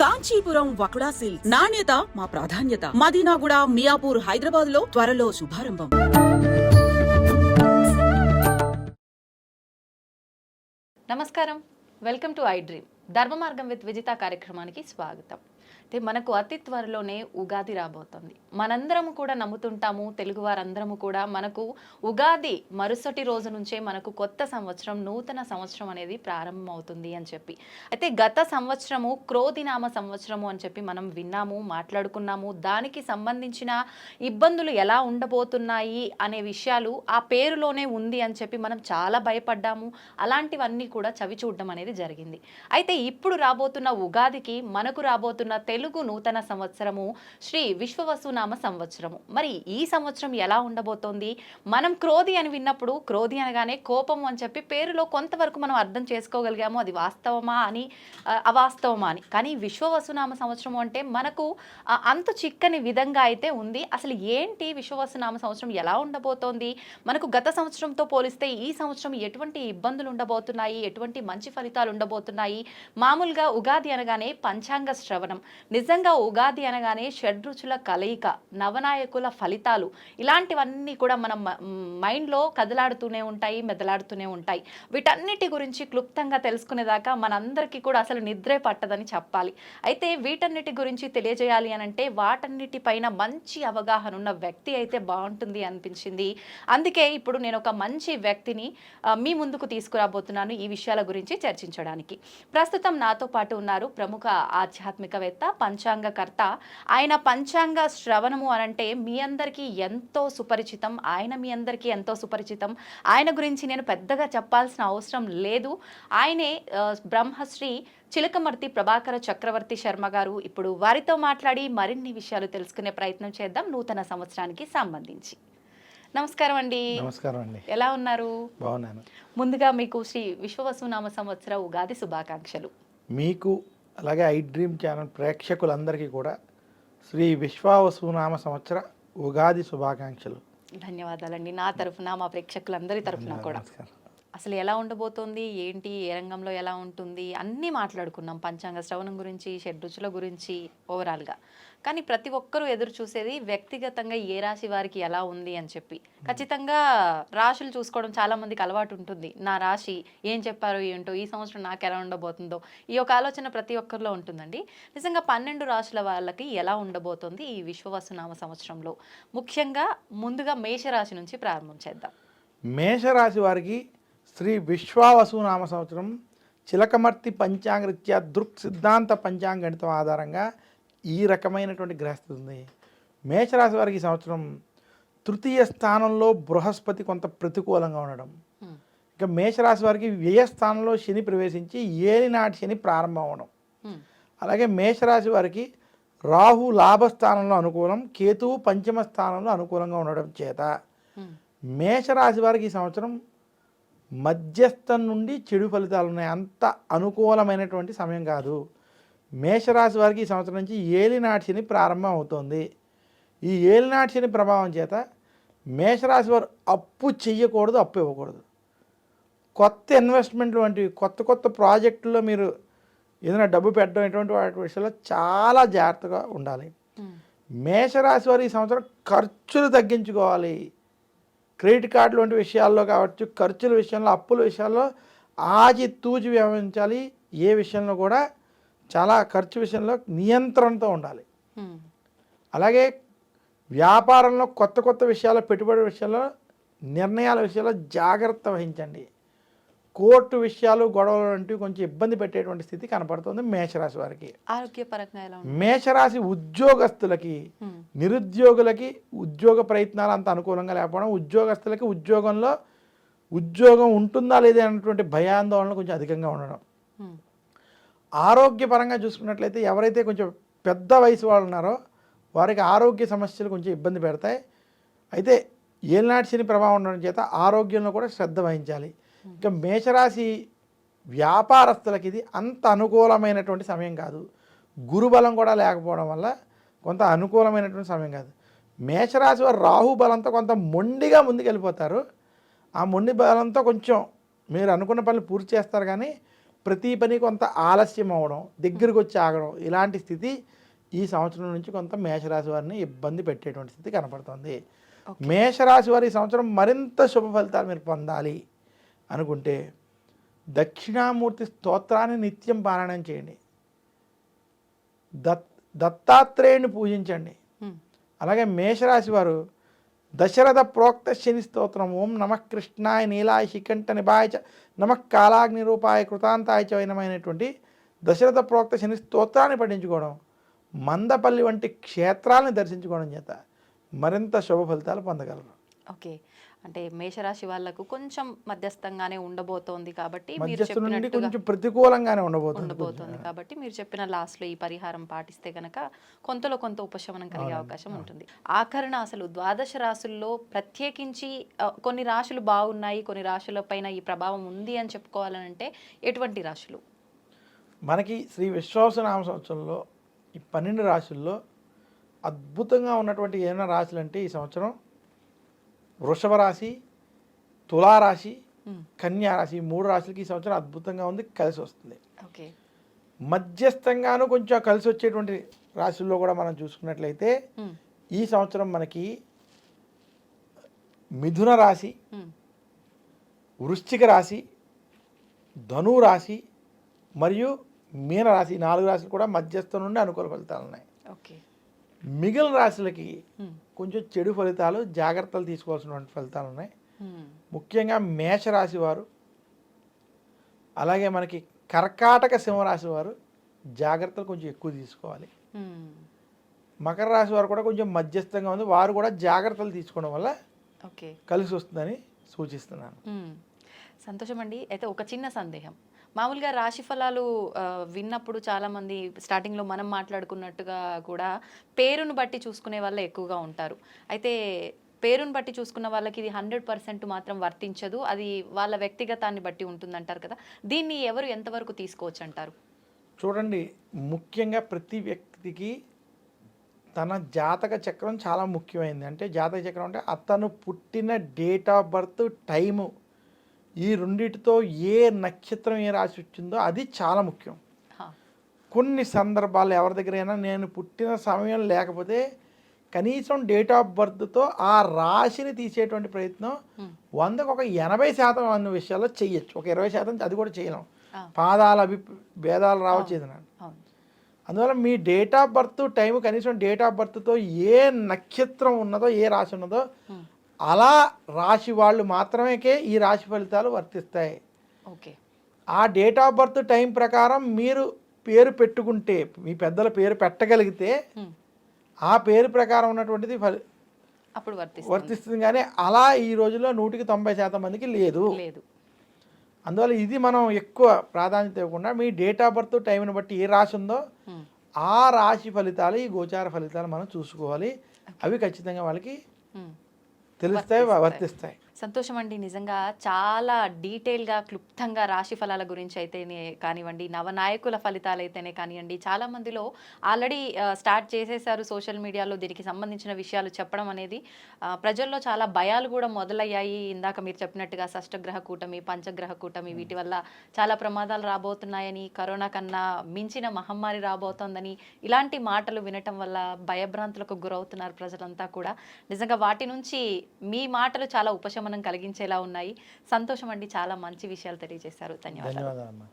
Kanchipuram వకుడా silk నాణ్యత మా ప్రాధాన్యత. మదీనాగూడ, మియాపూర్, హైదరాబాద్ లో త్వరలో శుభారంభం. నమస్కారం, వెల్కమ్ టు ఐ డ్రీమ్. ధర్మ మార్గం విత్ విజిత కార్యక్రమానికి స్వాగతం. అయితే మనకు అతి త్వరలోనే ఉగాది రాబోతుంది. మనందరము కూడా నమ్ముతుంటాము, తెలుగు వారందరము కూడా మనకు ఉగాది మరుసటి రోజు నుంచే మనకు కొత్త సంవత్సరం, నూతన సంవత్సరం అనేది ప్రారంభమవుతుంది అని చెప్పి. అయితే గత సంవత్సరము క్రోధినామ సంవత్సరము అని చెప్పి మనం విన్నాము, మాట్లాడుకున్నాము. దానికి సంబంధించిన ఇబ్బందులు ఎలా ఉండబోతున్నాయి అనే విషయాలు ఆ పేరులోనే ఉంది అని చెప్పి మనం చాలా భయపడ్డాము. అలాంటివన్నీ కూడా చవి చూడడం అనేది జరిగింది. అయితే ఇప్పుడు రాబోతున్న ఉగాదికి మనకు రాబోతున్న తెలుగు నూతన సంవత్సరము శ్రీ విశ్వవసునామ సంవత్సరము. మరి ఈ సంవత్సరం ఎలా ఉండబోతోంది? మనం క్రోధి అని విన్నప్పుడు క్రోధి అనగానే కోపము అని చెప్పి పేరులో కొంతవరకు మనం అర్థం చేసుకోగలిగాము. అది వాస్తవమా అని, అవాస్తవమా అని. కానీ విశ్వవసునామ సంవత్సరం అంటే మనకు అంతు చిక్కని విధంగా అయితే ఉంది. అసలు ఏంటి విశ్వవసునామ సంవత్సరం, ఎలా ఉండబోతోంది? మనకు గత సంవత్సరంతో పోలిస్తే ఈ సంవత్సరం ఎటువంటి ఇబ్బందులు ఉండబోతున్నాయి, ఎటువంటి మంచి ఫలితాలు ఉండబోతున్నాయి? మామూలుగా ఉగాది అనగానే పంచాంగ శ్రవణం, నిజంగా ఉగాది అనగానే షడ్రుచుల కలయిక, నవనాయకుల ఫలితాలు, ఇలాంటివన్నీ కూడా మనం మైండ్లో కదలాడుతూనే ఉంటాయి, మెదలాడుతూనే ఉంటాయి. వీటన్నిటి గురించి క్లుప్తంగా తెలుసుకునేదాకా మనందరికీ కూడా అసలు నిద్రే పట్టదని చెప్పాలి. అయితే వీటన్నిటి గురించి తెలియజేయాలి అని అంటే వాటన్నిటిపైన మంచి అవగాహన ఉన్న వ్యక్తి అయితే బాగుంటుంది అనిపించింది. అందుకే ఇప్పుడు నేను ఒక మంచి వ్యక్తిని మీ ముందుకు తీసుకురాబోతున్నాను ఈ విషయాల గురించి చర్చించడానికి. ప్రస్తుతం నాతో పాటు ఉన్నారు ప్రముఖ ఆధ్యాత్మికవేత్త, పంచాంగకర్త. ఆయన పంచాంగ శ్రవణము అనంటే మీ అందరికీ ఎంతో సుపరిచితం. ఆయన మీ అందరికీ ఎంతో సుపరిచితం. ఆయన గురించి నేను పెద్దగా చెప్పాల్సిన అవసరం లేదు. ఆయనే బ్రహ్మశ్రీ చిలకమర్తి ప్రభాకర చక్రవర్తి శర్మ గారు. ఇప్పుడు వారితో మాట్లాడి మరిన్ని విషయాలు తెలుసుకునే ప్రయత్నం చేద్దాం నూతన సంవత్సరానికి సంబంధించి. నమస్కారం అండి. నమస్కారం అండి. ఎలా ఉన్నారు? బాగున్నాను. ముందుగా మీకు శ్రీ విశ్వవసునామ సంవత్సర ఉగాది శుభాకాంక్షలు. మీకు అలాగే ఐ డ్రీమ్ ఛానల్ ప్రేక్షకులందరికీ కూడా శ్రీ విశ్వవసునామ సంవత్సర ఉగాది శుభాకాంక్షలు. ధన్యవాదాలండి. నా తరఫున, మా ప్రేక్షకులందరి తరఫున కూడా. అసలు ఎలా ఉండబోతోంది, ఏంటి, ఏ రంగంలో ఎలా ఉంటుంది అన్నీ మాట్లాడుకున్నాం. పంచాంగ శ్రవణం గురించి, షడ్రుచుల గురించి ఓవరాల్గా. కానీ ప్రతి ఒక్కరూ ఎదురు చూసేది వ్యక్తిగతంగా ఏ రాశి వారికి ఎలా ఉంది అని చెప్పి. ఖచ్చితంగా రాశులు చూసుకోవడం చాలా మందికి అలవాటు ఉంటుంది. నా రాశి ఏం చెప్పారో ఏంటో, ఈ సంవత్సరం నాకు ఎలా ఉండబోతుందో, ఈ ఒక ఆలోచన ప్రతి ఒక్కరిలో ఉంటుందండి. నిజంగా 12 రాశుల వాళ్ళకి ఎలా ఉండబోతుంది ఈ విశ్వవసునామ సంవత్సరంలో? ముఖ్యంగా ముందుగా మేషరాశి నుంచి ప్రారంభం చేద్దాం. మేషరాశి వారికి శ్రీ విశ్వవసునామ సంవత్సరం చిలకమర్తి పంచాంగరీత్యా దృక్ సిద్ధాంత పంచాంగణితం ఆధారంగా ఈ రకమైనటువంటి గ్రహస్థితి ఉంది. మేషరాశి వారికి ఈ సంవత్సరం తృతీయ స్థానంలో బృహస్పతి కొంత ప్రతికూలంగా ఉండడం, ఇంకా మేషరాశి వారికి వ్యయ స్థానంలో శని ప్రవేశించి ఏలినాటి శని ప్రారంభం అవడం, అలాగే మేషరాశి వారికి రాహు లాభస్థానంలో అనుకూలం, కేతువు పంచమ స్థానంలో అనుకూలంగా ఉండడం చేత మేషరాశి వారికి ఈ సంవత్సరం మధ్యస్థం నుండి చెడు ఫలితాలు ఉన్నాయి. అంత అనుకూలమైనటువంటి సమయం కాదు. మేషరాశి వారికి ఈ సంవత్సరం నుంచి ఏలినాటి శని ప్రారంభం అవుతుంది. ఈ ఏలినాటి శని ప్రభావం చేత మేషరాశి వారు అప్పు చెయ్యకూడదు, అప్పు ఇవ్వకూడదు. కొత్త ఇన్వెస్ట్మెంట్లు వంటివి, కొత్త ప్రాజెక్టుల్లో మీరు ఏదైనా డబ్బు పెట్టడం ఇటువంటి వాటి విషయంలో చాలా జాగ్రత్తగా ఉండాలి. మేషరాశి వారు ఈ సంవత్సరం ఖర్చులు తగ్గించుకోవాలి. క్రెడిట్ కార్డులు వంటి విషయాల్లో కావచ్చు, ఖర్చుల విషయంలో, అప్పుల విషయాల్లో ఆచితూచి వ్యవహరించాలి. ఏ విషయంలో కూడా చాలా ఖర్చు విషయంలో నియంత్రణతో ఉండాలి. అలాగే వ్యాపారంలో కొత్త విషయాల్లో, పెట్టుబడి విషయాల్లో, నిర్ణయాల విషయాల్లో జాగ్రత్త వహించండి. కోర్టు విషయాలు, గొడవలు వంటివి కొంచెం ఇబ్బంది పెట్టేటువంటి స్థితి కనపడుతుంది మేషరాశి వారికి. ఆరోగ్యపరంగా ఎలా ఉంది? మేషరాశి ఉద్యోగస్తులకి, నిరుద్యోగులకి ఉద్యోగ ప్రయత్నాలు అంత అనుకూలంగా లేకపోవడం, ఉద్యోగస్తులకి ఉద్యోగం ఉంటుందా లేదా అన్నటువంటి భయాందోళనలు కొంచెం అధికంగా ఉండడం. ఆరోగ్యపరంగా చూసుకున్నట్లయితే ఎవరైతే కొంచెం పెద్ద వయసు వాళ్ళు ఉన్నారో వారికి ఆరోగ్య సమస్యలు కొంచెం ఇబ్బంది పెడతాయి. అయితే ఏలినాటి శని ప్రభావం ఉండడం చేత ఆరోగ్యంలో కూడా శ్రద్ధ వహించాలి. ఇంకా మేషరాశి వ్యాపారస్తులకి ఇది అంత అనుకూలమైనటువంటి సమయం కాదు. గురుబలం కూడా లేకపోవడం వల్ల కొంత అనుకూలమైనటువంటి సమయం కాదు. మేషరాశి వారు రాహు బలంతో కొంత మొండిగా ముందుకెళ్ళిపోతారు. ఆ మొండి బలంతో కొంచెం మీరు అనుకున్న పనులు పూర్తి చేస్తారు, కానీ ప్రతి పని కొంత ఆలస్యం అవ్వడం, దగ్గరకు వచ్చి ఆగడం, ఇలాంటి స్థితి ఈ సంవత్సరం నుంచి కొంత మేషరాశి వారిని ఇబ్బంది పెట్టేటువంటి స్థితి కనపడుతుంది. మేషరాశి వారి ఈ సంవత్సరం మరింత శుభ ఫలితాలు మీరు పొందాలి అనుకుంటే దక్షిణామూర్తి స్తోత్రాన్ని నిత్యం పారాయణం చేయండి, దత్తాత్రేయుని పూజించండి. అలాగే మేషరాశి వారు దశరథ ప్రోక్త శని స్తోత్రం ఓం నమః కృష్ణాయ నీలాయ శికంఠ నిభాయ చ నమః కాలాగ్ని రూపాయ కృతాంతాయ చ వైనమైనటువంటి దశరథ ప్రోక్త శని స్తోత్రాన్ని పఠించుకోవడం, మందపల్లి వంటి క్షేత్రాలను దర్శించుకోవడం చేత మరింత శుభ ఫలితాలు పొందగలరు. ఓకే, అంటే మేషరాశి వాళ్ళకు కొంచెం మధ్యస్థంగానే ఉండబోతోంది కాబట్టి మీరు మధ్యస్థ నుండి చెప్పినట్టుగా కొంచెం ప్రతికూలంగానే ఉండబోతుంది కాబట్టి మీరు చెప్పిన లాస్ట్లో ఈ పరిహారం పాటిస్తే గనక కొంతలో కొంత ఉపశమనం కలిగే అవకాశం ఉంటుంది. ఆఖరణ అసలు ద్వాదశ రాశుల్లో ప్రత్యేకించి కొన్ని రాశులు బాగున్నాయి, కొన్ని రాశుల పైన ఈ ప్రభావం ఉంది అని చెప్పుకోవాలనంటే ఎటువంటి రాశులు? మనకి శ్రీ విశ్వావసునామ సంవత్సరంలో ఈ 12 రాశుల్లో అద్భుతంగా ఉన్నటువంటి ఏమైనా రాశులు అంటే ఈ సంవత్సరం వృషభ రాశి, తులారాశి, కన్యా రాశి, 3 రాశులకి ఈ సంవత్సరం అద్భుతంగా ఉంది, కలిసి వస్తుంది. ఓకే, మధ్యస్థంగాను కొంచెం కలిసి వచ్చేటువంటి రాశుల్లో కూడా మనం చూసుకున్నట్లయితే ఈ సంవత్సరం మనకి మిథున రాశి, వృశ్చిక రాశి, ధను రాశి మరియు మీన రాశి, 4 రాశులు కూడా మధ్యస్థం నుండి అనుకూల ఫలితాలు ఉన్నాయి. ఓకే, మిగిలిన రాశులకి కొంచెం చెడు ఫలితాలు, జాగ్రత్తలు తీసుకోవాల్సినటువంటి ఫలితాలు ఉన్నాయి. ముఖ్యంగా మేషరాశి వారు, అలాగే మనకి కర్కాటక సింహరాశి వారు జాగ్రత్తలు కొంచెం ఎక్కువ తీసుకోవాలి. మకర రాశి వారు కూడా కొంచెం మధ్యస్థంగా ఉంది, వారు కూడా జాగ్రత్తలు తీసుకోవడం వల్ల కలిసి వస్తుందని సూచిస్తున్నాను. సంతోషం అండి. అయితే ఒక చిన్న సందేహం, మామూలుగా రాశి ఫలాలు విన్నప్పుడు చాలామంది స్టార్టింగ్లో మనం మాట్లాడుకున్నట్టుగా కూడా పేరును బట్టి చూసుకునే వాళ్ళే ఎక్కువగా ఉంటారు. అయితే పేరును బట్టి చూసుకున్న వాళ్ళకి ఇది 100% మాత్రం వర్తించదు, అది వాళ్ళ వ్యక్తిగతాన్ని బట్టి ఉంటుందంటారు కదా, దీన్ని ఎవరు ఎంతవరకు తీసుకోవచ్చు అంటారు? చూడండి, ముఖ్యంగా ప్రతి వ్యక్తికి తన జాతక చక్రం చాలా ముఖ్యమైనది. అంటే జాతక చక్రం అంటే అతను పుట్టిన డేట్ ఆఫ్ బర్త్, టైము, ఈ రెండిటితో ఏ నక్షత్రం ఏ రాశి వచ్చిందో అది చాలా ముఖ్యం. కొన్ని సందర్భాలు ఎవరి దగ్గరైనా నేను పుట్టిన సమయం లేకపోతే కనీసం డేట్ ఆఫ్ బర్త్తో ఆ రాశిని తీసేటువంటి ప్రయత్నం 100కు ఒక 80% అన్న విషయాల్లో చెయ్యొచ్చు, ఒక 20% అది కూడా చేయలేం. పాదాల భేదాలు రావచ్చు ఏదైనా. అందువల్ల మీ డేట్ ఆఫ్ బర్త్ టైం, కనీసం డేట్ ఆఫ్ బర్త్తో ఏ నక్షత్రం ఉన్నదో, ఏ రాశి ఉన్నదో అలా రాశి వాళ్ళు మాత్రమే ఈ రాశి ఫలితాలు వర్తిస్తాయి. ఓకే, ఆ డేట్ ఆఫ్ బర్త్ టైం ప్రకారం మీరు పేరు పెట్టుకుంటే, మీ పెద్దల పేరు పెట్టగలిగితే ఆ పేరు ప్రకారం ఉన్నటువంటిది అప్పుడు వర్తిస్తుంది. కానీ అలా ఈ రోజుల్లో 100% మందికి లేదు. అందువల్ల ఇది మనం ఎక్కువ ప్రాధాన్యత ఇవ్వకుండా మీ డేట్ ఆఫ్ బర్త్ టైంని బట్టి ఏ రాశి ఉందో ఆ రాశి ఫలితాలు, ఈ గోచార ఫలితాలు మనం చూసుకోవాలి. అవి ఖచ్చితంగా వాళ్ళకి తెలుస్తాయి, వర్తిస్తాయి. సంతోషం అండి. నిజంగా చాలా డీటెయిల్గా, క్లుప్తంగా రాశి ఫలాల గురించి అయితేనే కానివ్వండి, నవనాయకుల ఫలితాలు అయితేనే కానివ్వండి, చాలా మందిలో ఆల్రెడీ స్టార్ట్ చేసేసారు సోషల్ మీడియాలో దీనికి సంబంధించిన విషయాలు చెప్పడం అనేది. ప్రజల్లో చాలా భయాలు కూడా మొదలయ్యాయి. ఇందాక మీరు చెప్పినట్టుగా షష్టగ్రహ కూటమి, పంచగ్రహ కూటమి, వీటి వల్ల చాలా ప్రమాదాలు రాబోతున్నాయని, కరోనా కన్నా మించిన మహమ్మారి రాబోతోందని, ఇలాంటి మాటలు వినటం వల్ల భయభ్రాంతులకు గురవుతున్నారు ప్రజలంతా కూడా. నిజంగా వాటి నుంచి మీ మాటలు చాలా ఉపశమనం కలిగించేలా ఉన్నాయి. సంతోషం అండి, చాలా మంచి విషయాలు తెలియజేశారు. ధన్యవాదాలు.